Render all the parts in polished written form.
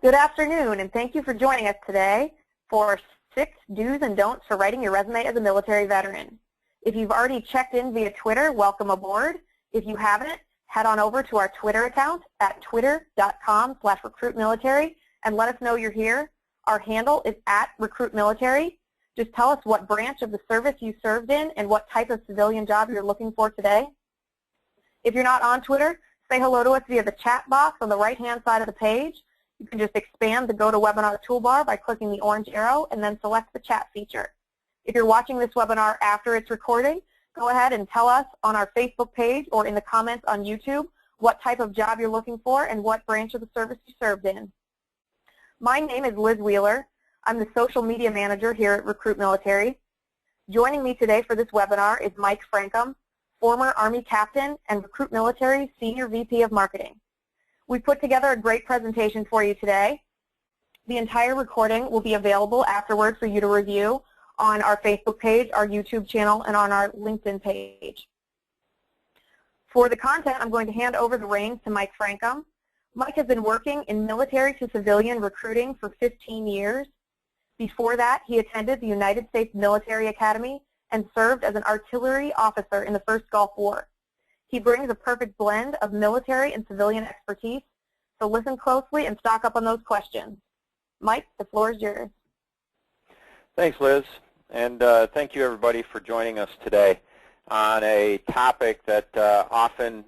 Good afternoon, and thank you for joining us today for 6 do's and don'ts for writing your resume as a military veteran. If you've already checked in via Twitter, welcome aboard. If you haven't, head on over to our Twitter account at twitter.com/recruitmilitary and let us know you're here. Our handle is @RecruitMilitary. Just tell us what branch of the service you served in and what type of civilian job you're looking for today. If you're not on Twitter, say hello to us via the chat box on the right-hand side of the page. You can just expand the GoToWebinar toolbar by clicking the orange arrow and then select the chat feature. If you're watching this webinar after it's recording, go ahead and tell us on our Facebook page or in the comments on YouTube what type of job you're looking for and what branch of the service you served in. My name is Liz Wheeler. I'm the social media manager here at Recruit Military. Joining me today for this webinar is Mike Frankum, former Army captain and Recruit Military Senior VP of Marketing. We put together a great presentation for you today. The entire recording will be available afterward for you to review on our Facebook page, our YouTube channel, and on our LinkedIn page. For the content, I'm going to hand over the reins to Mike Frankum. Mike has been working in military to civilian recruiting for 15 years. Before that, he attended the United States Military Academy and served as an artillery officer in the First Gulf War. He brings a perfect blend of military and civilian expertise, so listen closely and stock up on those questions. Mike, the floor is yours. Thanks, Liz, and thank you everybody for joining us today on a topic that often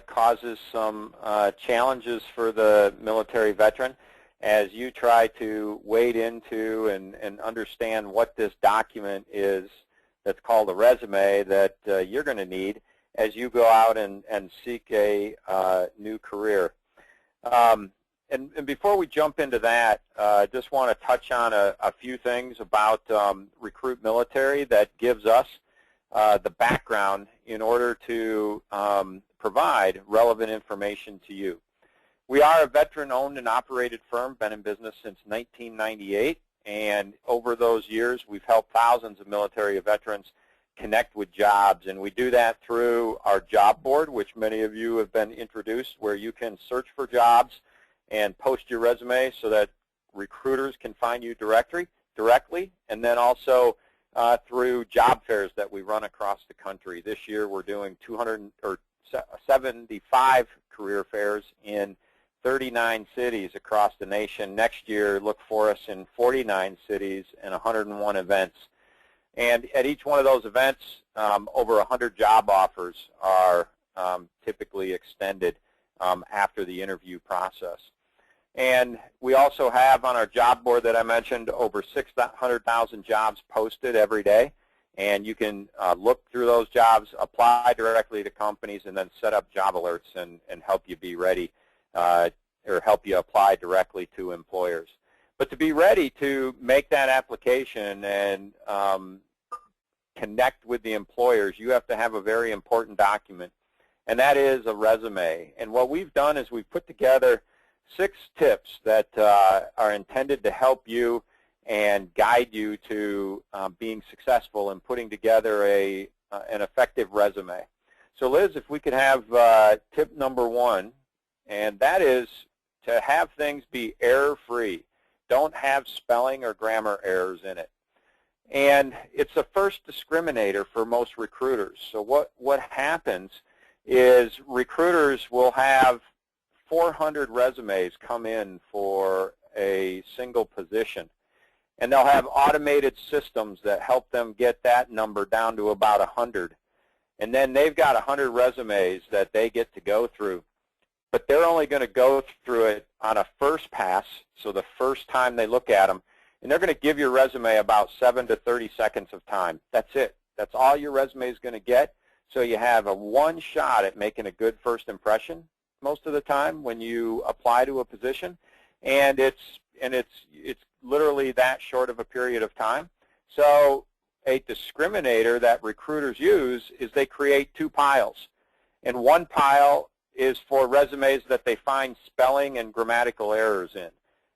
causes some challenges for the military veteran as you try to wade into and understand what this document is that's called a resume that you're going to need as you go out and seek a new career. And before we jump into that, I just want to touch on a few things about Recruit Military that gives us the background in order to provide relevant information to you. We are a veteran-owned and operated firm, been in business since 1998, and over those years we've helped thousands of military veterans connect with jobs, and we do that through our job board, which many of you have been introduced, where you can search for jobs and post your resume so that recruiters can find you directly, and then also through job fairs that we run across the country. This year we're doing 275 career fairs in 39 cities across the nation. Next year, look for us in 49 cities and 101 events. And at each one of those events, over 100 job offers are typically extended after the interview process. And we also have on our job board that I mentioned over 600,000 jobs posted every day. And you can look through those jobs, apply directly to companies, and then set up job alerts and help you be ready or help you apply directly to employers. But to be ready to make that application and connect with the employers, you have to have a very important document, and that is a resume. And what we've done is we've put together 6 tips that are intended to help you and guide you to being successful in putting together an effective resume. So Liz, if we could have tip number 1, and that is to have things be error-free. Don't have spelling or grammar errors in it. And it's a first discriminator for most recruiters. So what happens is recruiters will have 400 resumes come in for a single position. And they'll have automated systems that help them get that number down to about 100. And then they've got 100 resumes that they get to go through. But they're only going to go through it on a first pass, so the first time they look at them. And they're going to give your resume about 7 to 30 seconds of time. That's it. That's all your resume is going to get. So you have a one shot at making a good first impression most of the time when you apply to a position. And it's literally that short of a period of time. So a discriminator that recruiters use is they create 2 piles. And one pile is for resumes that they find spelling and grammatical errors in.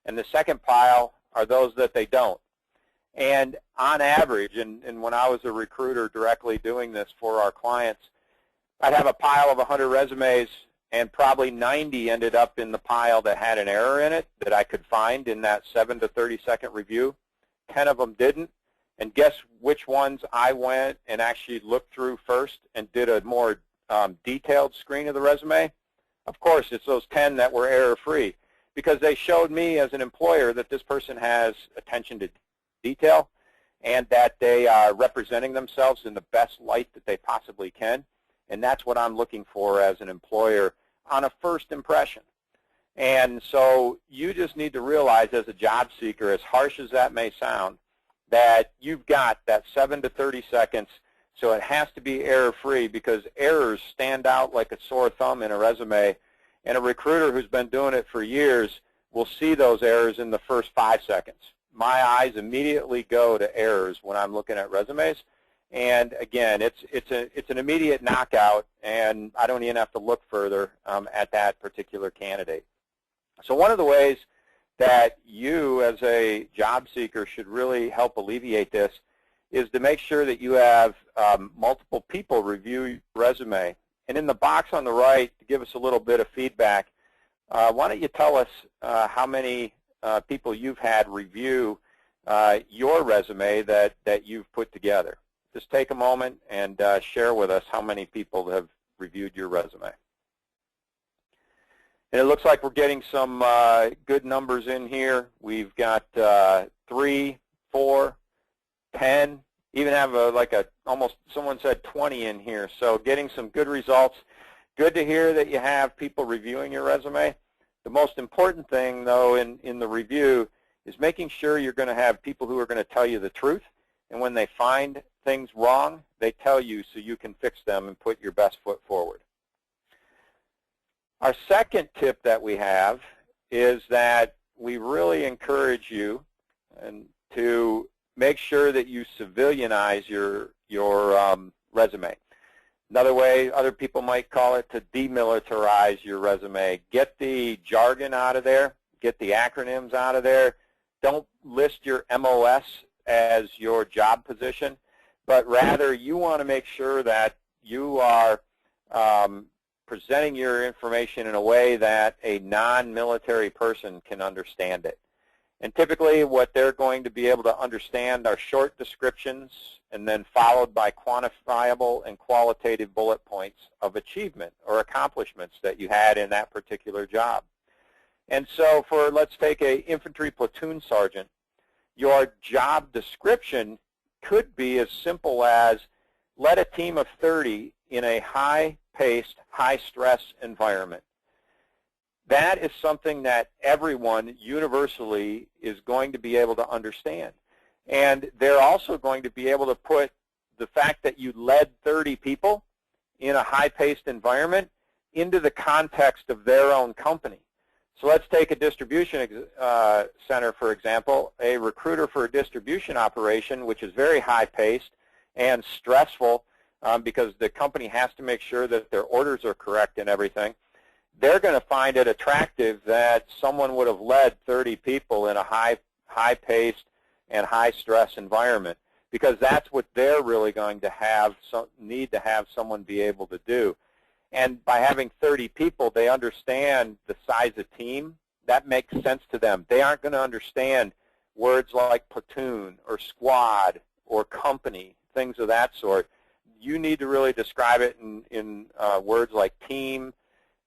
And the second pile are those that they don't. And on average, and when I was a recruiter directly doing this for our clients, I'd have a pile of 100 resumes, and probably 90 ended up in the pile that had an error in it that I could find in that 7 to 30-second review. 10 of them didn't. And guess which ones I went and actually looked through first and did a more detailed screen of the resume? Of course, it's those 10 that were error-free, because they showed me as an employer that this person has attention to detail and that they are representing themselves in the best light that they possibly can. And that's what I'm looking for as an employer on a first impression. And so you just need to realize as a job seeker, as harsh as that may sound, that you've got that 7 to 30 seconds, so it has to be error-free, because errors stand out like a sore thumb in a resume, and a recruiter who's been doing it for years will see those errors in the first 5 seconds. My eyes immediately go to errors when I'm looking at resumes, and again, it's an immediate knockout, and I don't even have to look further at that particular candidate. So one of the ways that you as a job seeker should really help alleviate this is to make sure that you have multiple people review your resume. And in the box on the right, to give us a little bit of feedback, why don't you tell us how many people you've had review your resume that you've put together. Just take a moment and share with us how many people have reviewed your resume. And it looks like we're getting some good numbers in here. We've got 3, 4, 10, even have almost, someone said 20 in here. So getting some good results. Good to hear that you have people reviewing your resume. The most important thing, though, in the review is making sure you're going to have people who are going to tell you the truth. And when they find things wrong, they tell you so you can fix them and put your best foot forward. Our second tip that we have is that we really encourage you to make sure that you civilianize your resume. Another way other people might call it to demilitarize your resume. Get the jargon out of there. Get the acronyms out of there. Don't list your MOS as your job position, but rather you want to make sure that you are presenting your information in a way that a non-military person can understand it. And typically what they're going to be able to understand are short descriptions and then followed by quantifiable and qualitative bullet points of achievement or accomplishments that you had in that particular job. And so let's take an infantry platoon sergeant, your job description could be as simple as led a team of 30 in a high-paced, high-stress environment. That is something that everyone universally is going to be able to understand. And they're also going to be able to put the fact that you led 30 people in a high-paced environment into the context of their own company. So let's take a distribution center, for example, a recruiter for a distribution operation, which is very high-paced and stressful because the company has to make sure that their orders are correct and everything. They're going to find it attractive that someone would have led 30 people in a high-paced and high-stress environment, because that's what they're really going to need to have someone be able to do. And by having 30 people, they understand the size of team. That makes sense to them. They aren't going to understand words like platoon or squad or company, things of that sort. You need to really describe it in words like team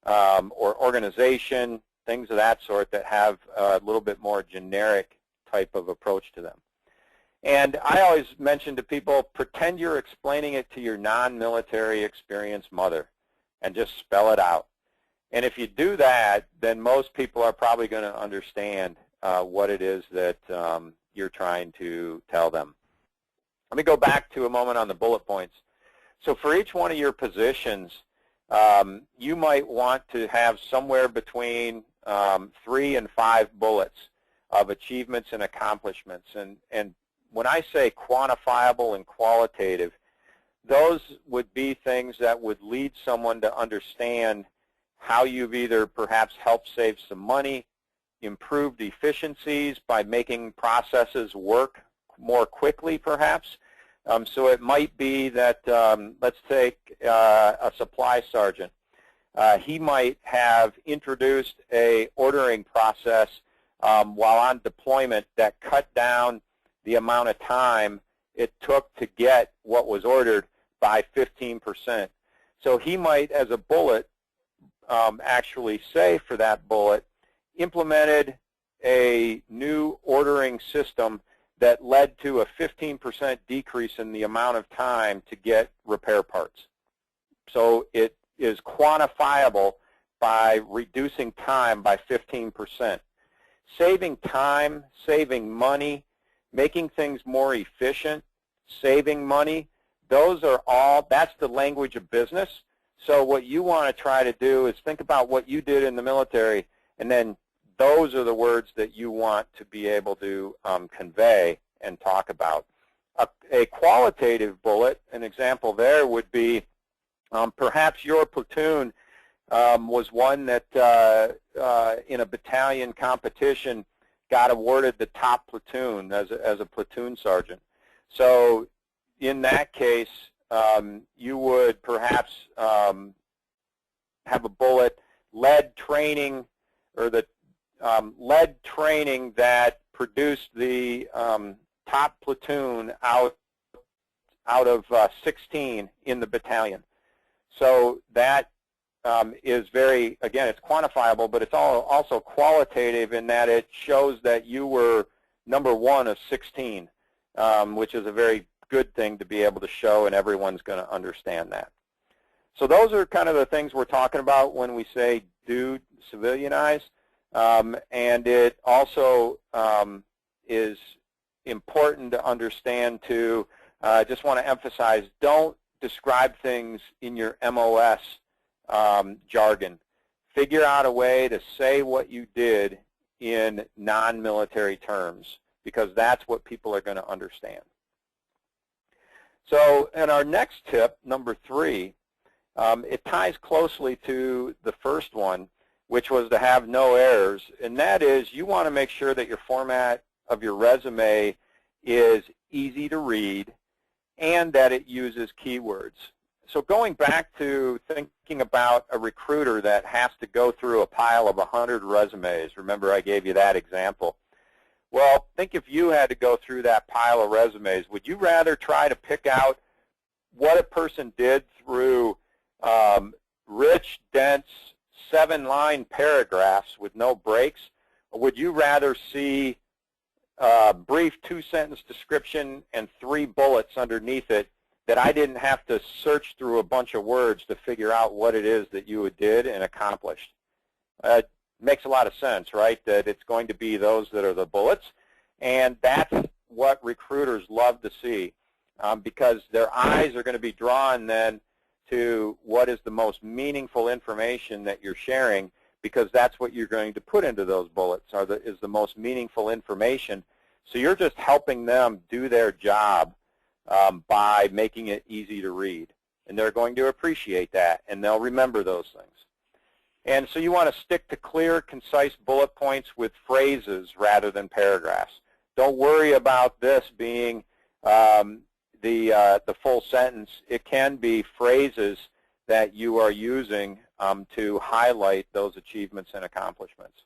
or organization, things of that sort that have a little bit more generic type of approach to them. And I always mention to people, pretend you're explaining it to your non-military experienced mother and just spell it out. And if you do that, then most people are probably going to understand what it is that you're trying to tell them. Let me go back to a moment on the bullet points. So for each one of your positions, you might want to have somewhere between 3 and 5 bullets of achievements and accomplishments. And when I say quantifiable and qualitative, those would be things that would lead someone to understand how you've either perhaps helped save some money, improved efficiencies by making processes work more quickly perhaps. So it might be that, let's take a supply sergeant. he might have introduced a ordering process while on deployment that cut down the amount of time it took to get what was ordered by 15%. So he might, as a bullet, actually say for that bullet, implemented a new ordering system that led to a 15% decrease in the amount of time to get repair parts. So it is quantifiable by reducing time by 15%. Saving time, saving money, making things more efficient, saving money, those are all, that's the language of business. So what you want to try to do is think about what you did in the military, and then those are the words that you want to be able to convey and talk about. A qualitative bullet, an example there would be perhaps your platoon was one that in a battalion competition got awarded the top platoon as a platoon sergeant. So in that case, you would perhaps have a bullet, led training, or the led training that produced the top platoon out of 16 in the battalion. So that is very, again, it's quantifiable, but it's also qualitative in that it shows that you were number 1 of 16, which is a very good thing to be able to show, and everyone's going to understand that. So those are kind of the things we're talking about when we say do civilianize, and it also is important to understand too. I just want to emphasize, don't describe things in your MOS jargon. Figure out a way to say what you did in non-military terms, because that's what people are going to understand. So in our next tip, number 3, it ties closely to the first one, which was to have no errors, and that is you want to make sure that your format of your resume is easy to read and that it uses keywords. So going back to thinking about a recruiter that has to go through a pile of 100 resumes, remember I gave you that example. Well, think if you had to go through that pile of resumes, would you rather try to pick out what a person did through rich, dense, 7-line paragraphs with no breaks, or would you rather see a brief 2-sentence description and 3 bullets underneath it that I didn't have to search through a bunch of words to figure out what it is that you did and accomplished? Makes a lot of sense, right, that it's going to be those that are the bullets, and that's what recruiters love to see, because their eyes are going to be drawn then to what is the most meaningful information that you're sharing, because that's what you're going to put into those bullets is the most meaningful information. So you're just helping them do their job by making it easy to read, and they're going to appreciate that, and they'll remember those things. And so you want to stick to clear, concise bullet points with phrases rather than paragraphs. Don't worry about this being the full sentence. It can be phrases that you are using to highlight those achievements and accomplishments.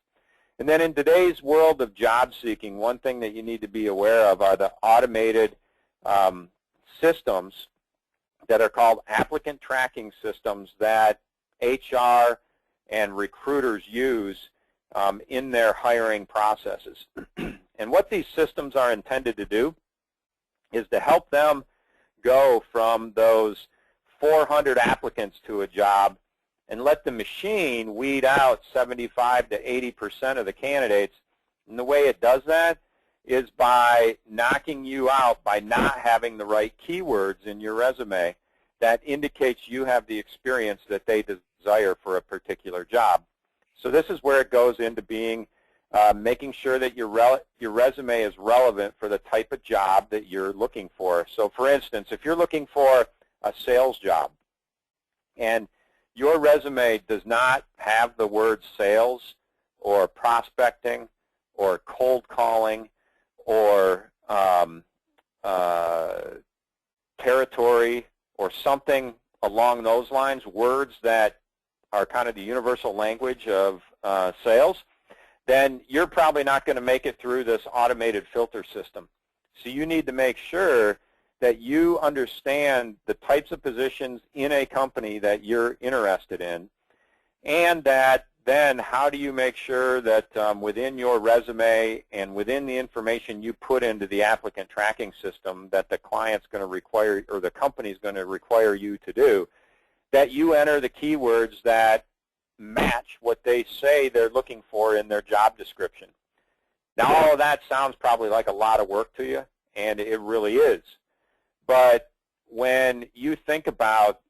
And then in today's world of job seeking, one thing that you need to be aware of are the automated systems that are called applicant tracking systems that HR and recruiters use in their hiring processes. And what these systems are intended to do is to help them go from those 400 applicants to a job and let the machine weed out 75 to 80% of the candidates. And the way it does that is by knocking you out by not having the right keywords in your resume that indicates you have the experience that they desire for a particular job. So this is where it goes into being making sure that your resume is relevant for the type of job that you're looking for. So for instance, if you're looking for a sales job and your resume does not have the word sales or prospecting or cold calling or territory or something along those lines, words that are kind of the universal language of sales, then you're probably not going to make it through this automated filter system. So you need to make sure that you understand the types of positions in a company that you're interested in, and that then how do you make sure that within your resume and within the information you put into the applicant tracking system that the client's going to require, or the company's going to require you to do, that you enter the keywords that match what they say they're looking for in their job description. Now, all of that sounds probably like a lot of work to you, and it really is. But when you think about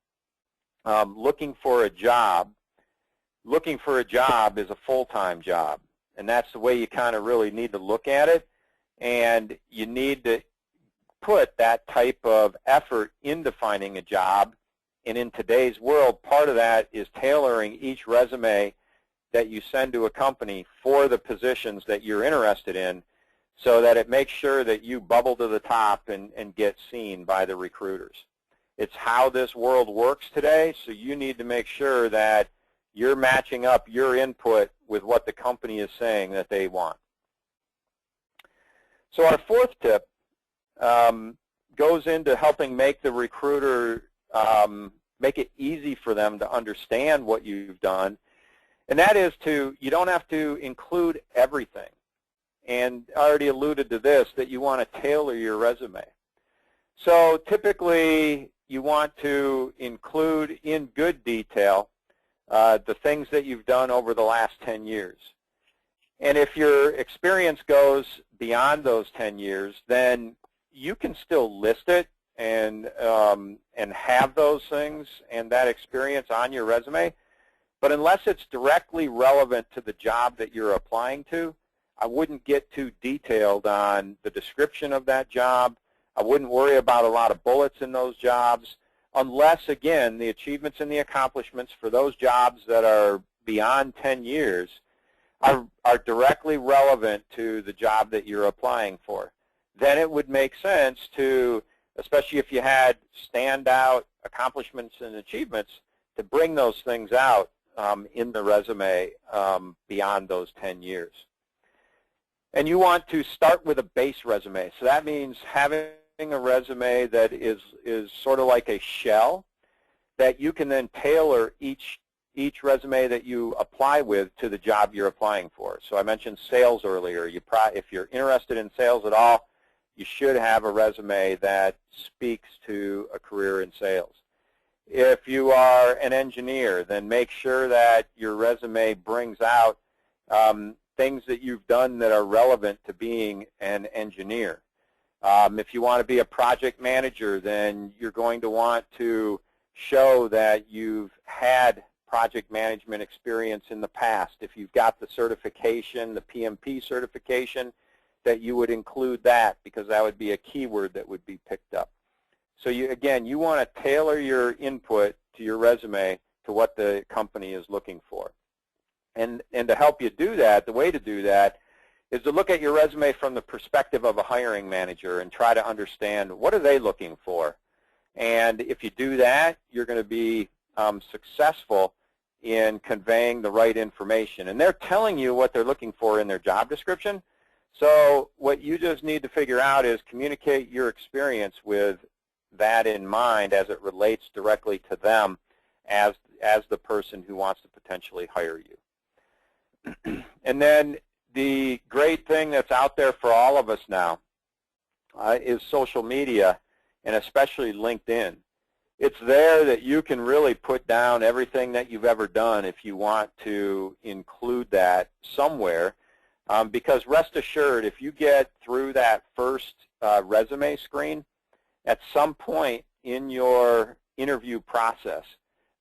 looking for a job is a full-time job, and that's the way you kind of really need to look at it, and you need to put that type of effort into finding a job. And in today's world, part of that is tailoring each resume that you send to a company for the positions that you're interested in, so that it makes sure that you bubble to the top and get seen by the recruiters. It's how this world works today, so you need to make sure that you're matching up your input with what the company is saying that they want. So our fourth tip goes into helping make the recruiter, make it easy for them to understand what you've done, and that is you don't have to include everything. And I already alluded to this, that you want to tailor your resume. So typically you want to include in good detail the things that you've done over the last 10 years. And if your experience goes beyond those 10 years, then you can still list it and have those things and that experience on your resume. But unless it's directly relevant to the job that you're applying to, I wouldn't get too detailed on the description of that job. I wouldn't worry about a lot of bullets in those jobs, unless, again, the achievements and the accomplishments for those jobs that are beyond 10 years are directly relevant to the job that you're applying for. Then it would make sense to, especially if you had standout accomplishments and achievements, to bring those things out in the resume beyond those 10 years. And you want to start with a base resume. So that means having a resume that is sort of like a shell that you can then tailor each resume that you apply with to the job you're applying for. So I mentioned sales earlier. If you're interested in sales at all, you should have a resume that speaks to a career in sales. If you are an engineer, then make sure that your resume brings out things that you've done that are relevant to being an engineer. If you want to be a project manager, then you're going to want to show that you've had project management experience in the past. If you've got the certification, the PMP certification, that you would include that, because that would be a keyword that would be picked up. So again, you want to tailor your input to your resume to what the company is looking for. And to help you do that, the way to do that is to look at your resume from the perspective of a hiring manager and try to understand what are they looking for. And if you do that, you're going to be successful in conveying the right information. And they're telling you what they're looking for in their job description. So what you just need to figure out is communicate your experience with that in mind as it relates directly to them as the person who wants to potentially hire you. And then the great thing that's out there for all of us now is social media, and especially LinkedIn. It's there that you can really put down everything that you've ever done if you want to include that somewhere, because rest assured, if you get through that first resume screen, at some point in your interview process,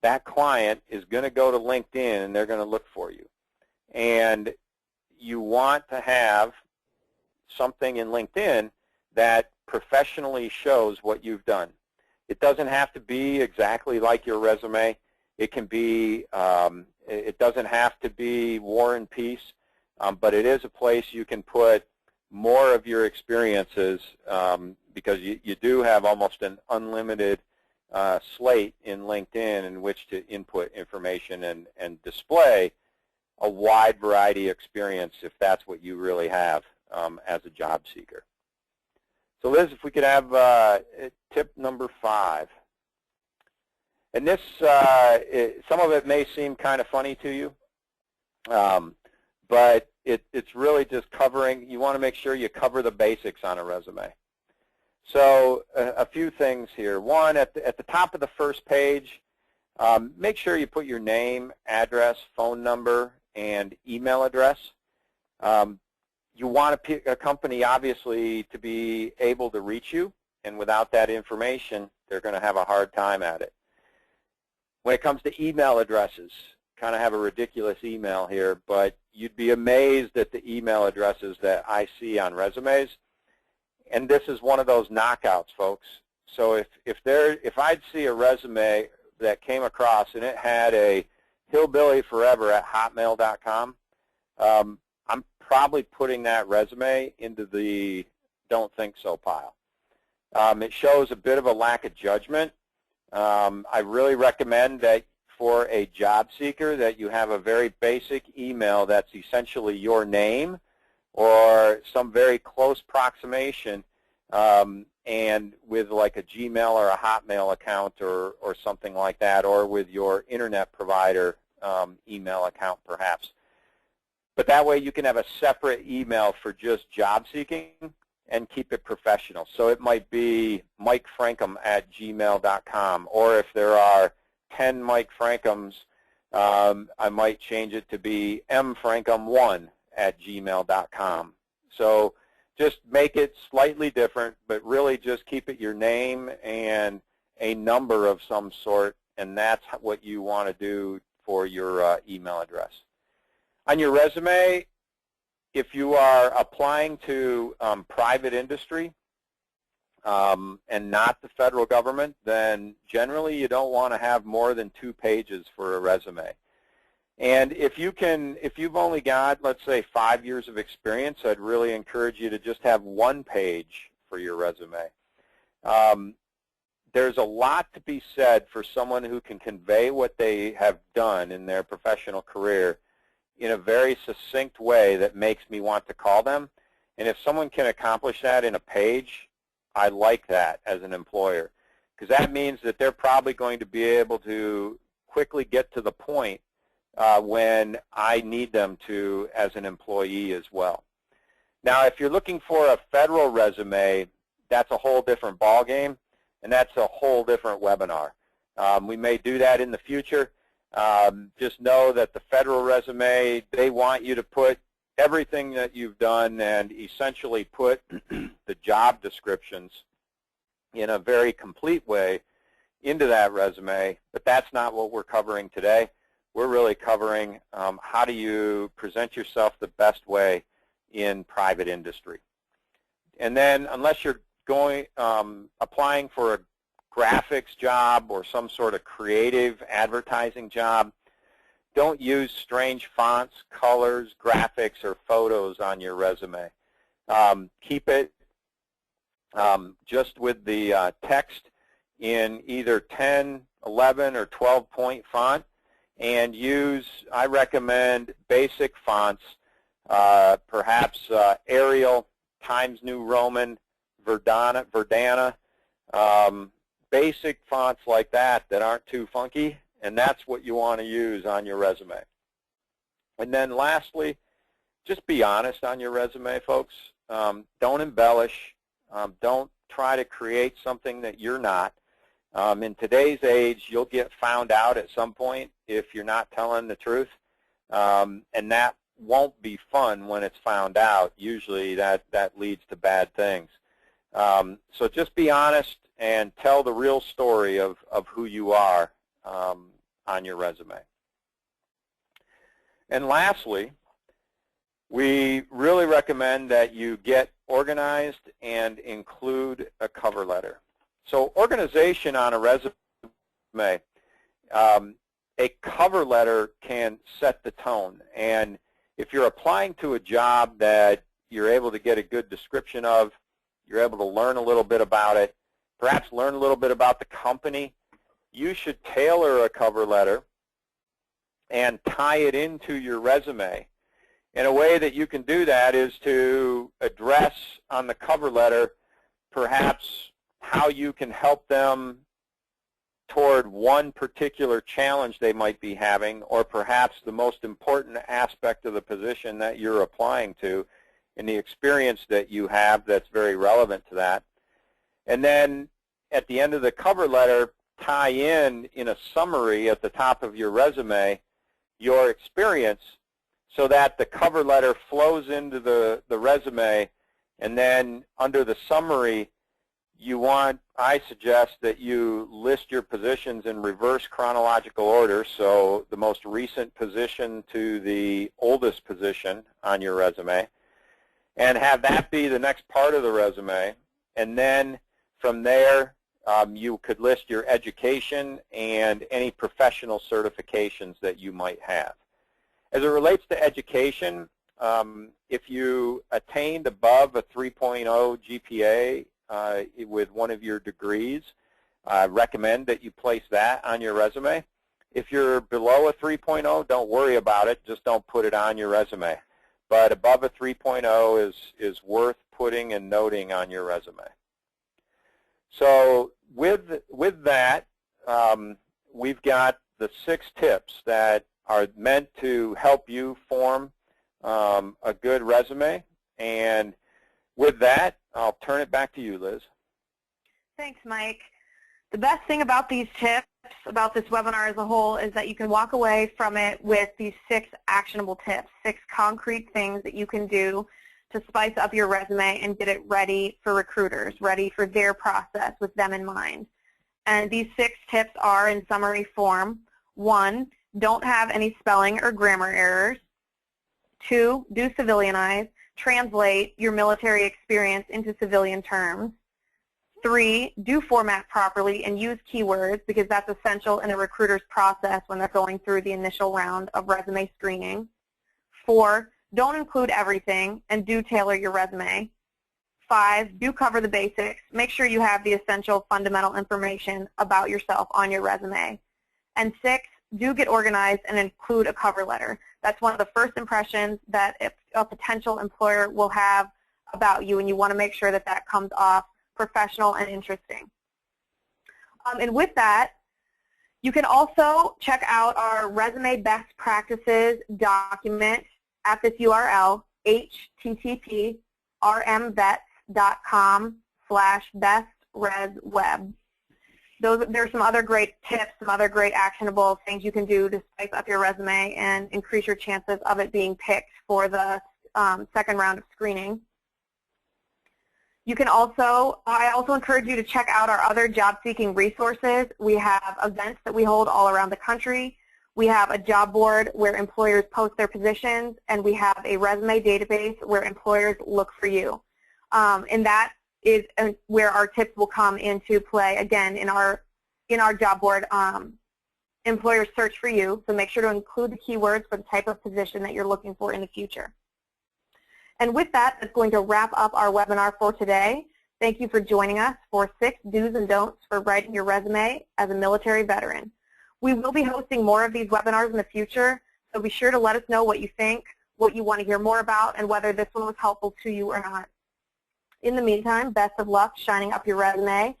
that client is going to go to LinkedIn and they're going to look for you. And you want to have something in LinkedIn that professionally shows what you've done. It doesn't have to be exactly like your resume. It can be, it doesn't have to be War and Peace, but it is a place you can put more of your experiences because you do have almost an unlimited slate in LinkedIn in which to input information and display a wide variety of experience if that's what you really have as a job seeker. So Liz, if we could have tip number 5. And this, some of it may seem kind of funny to you, but it's really just covering, you want to make sure you cover the basics on a resume. So a few things here. One, at the top of the first page, make sure you put your name, address, phone number, and email address. You want a company, obviously, to be able to reach you, and without that information, they're going to have a hard time at it. When it comes to email addresses, kind of have a ridiculous email here, but you'd be amazed at the email addresses that I see on resumes. And this is one of those knockouts, folks. So if I'd see a resume that came across and it had a hillbillyforever@hotmail.com, I'm probably putting that resume into the don't think so pile. It shows a bit of a lack of judgment. I really recommend that for a job seeker that you have a very basic email that's essentially your name or some very close approximation, and with like a Gmail or a Hotmail account or something like that, or with your internet provider email account perhaps. But that way you can have a separate email for just job seeking and keep it professional. So it might be mikefrankum@gmail.com, or if there are 10 Mike Frankums, I might change it to be mfrankum1@gmail.com. So just make it slightly different, but really just keep it your name and a number of some sort, and that's what you want to do for your email address. On your resume, if you are applying to private industry and not the federal government, then generally you don't want to have more than 2 pages for a resume. And if you've only got, let's say, 5 years of experience, I'd really encourage you to just have 1 page for your resume. There's a lot to be said for someone who can convey what they have done in their professional career in a very succinct way that makes me want to call them. And if someone can accomplish that in a page, I like that as an employer, because that means that they're probably going to be able to quickly get to the point when I need them to as an employee as well. Now, if you're looking for a federal resume, that's a whole different ballgame, and that's a whole different webinar. We may do that in the future. Just know that the federal resume, they want you to put everything that you've done and essentially put the job descriptions in a very complete way into that resume, but that's not what we're covering today. We're really covering how do you present yourself the best way in private industry. And then unless you're applying for a graphics job or some sort of creative advertising job, don't use strange fonts, colors, graphics, or photos on your resume. Keep it just with the text in either 10, 11, or 12-point font, and I recommend basic fonts, perhaps Arial, Times New Roman, Verdana, basic fonts like that aren't too funky, and that's what you want to use on your resume. And then lastly, just be honest on your resume, folks. Don't embellish. Don't try to create something that you're not. In today's age, you'll get found out at some point if you're not telling the truth, and that won't be fun when it's found out. Usually that leads to bad things. So just be honest and tell the real story of who you are on your resume. And lastly, we really recommend that you get organized and include a cover letter. So organization on a resume, a cover letter can set the tone. And if you're applying to a job that you're able to get a good description of, you're able to learn a little bit about it, perhaps learn a little bit about the company, you should tailor a cover letter and tie it into your resume. And a way that you can do that is to address on the cover letter perhaps how you can help them toward one particular challenge they might be having, or perhaps the most important aspect of the position that you're applying to and the experience that you have that's very relevant to that. And then at the end of the cover letter, tie in a summary at the top of your resume your experience so that the cover letter flows into the resume, and then under the summary I suggest that you list your positions in reverse chronological order, so the most recent position to the oldest position on your resume, and have that be the next part of the resume. And then from there, you could list your education and any professional certifications that you might have. As it relates to education, if you attained above a 3.0 GPA with one of your degrees, I recommend that you place that on your resume. If you're below a 3.0, don't worry about it. Just don't put it on your resume. But above a 3.0 is worth putting and noting on your resume. So with that, we've got the 6 tips that are meant to help you form a good resume. And with that, I'll turn it back to you, Liz. Thanks, Mike. The best thing about these tips, about this webinar as a whole, is that you can walk away from it with these 6 actionable tips, 6 concrete things that you can do to spice up your resume and get it ready for recruiters, ready for their process with them in mind. And these 6 tips are in summary form. 1, don't have any spelling or grammar errors. 2, do civilianize. Translate your military experience into civilian terms. 3, do format properly and use keywords, because that's essential in a recruiter's process when they're going through the initial round of resume screening. 4, don't include everything and do tailor your resume. 5, do cover the basics. Make sure you have the essential fundamental information about yourself on your resume. And 6, do get organized and include a cover letter. That's one of the first impressions that a potential employer will have about you, and you want to make sure that that comes off professional and interesting. And with that, you can also check out our resume best practices document at this URL, http://rmvets.com/bestresweb. There's some other great tips, some other great actionable things you can do to spice up your resume and increase your chances of it being picked for the second round of screening. You can also, I also encourage you to check out our other job-seeking resources. We have events that we hold all around the country. We have a job board where employers post their positions, and we have a resume database where employers look for you. And that is where our tips will come into play. Again, in our job board, employers search for you, so make sure to include the keywords for the type of position that you're looking for in the future. And with that, that's going to wrap up our webinar for today. Thank you for joining us for 6 do's and don'ts for writing your resume as a military veteran. We will be hosting more of these webinars in the future, so be sure to let us know what you think, what you want to hear more about, and whether this one was helpful to you or not. In the meantime, best of luck shining up your resume.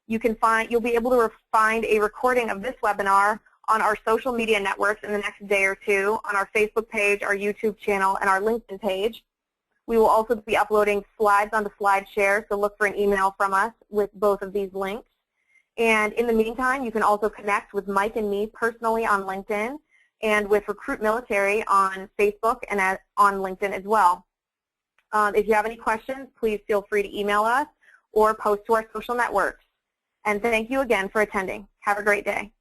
You'll be able to find a recording of this webinar on our social media networks in the next day or 2, on our Facebook page, our YouTube channel, and our LinkedIn page. We will also be uploading slides onto SlideShare, so look for an email from us with both of these links. And in the meantime, you can also connect with Mike and me personally on LinkedIn, and with RecruitMilitary on Facebook and on LinkedIn as well. If you have any questions, please feel free to email us or post to our social networks. And thank you again for attending. Have a great day.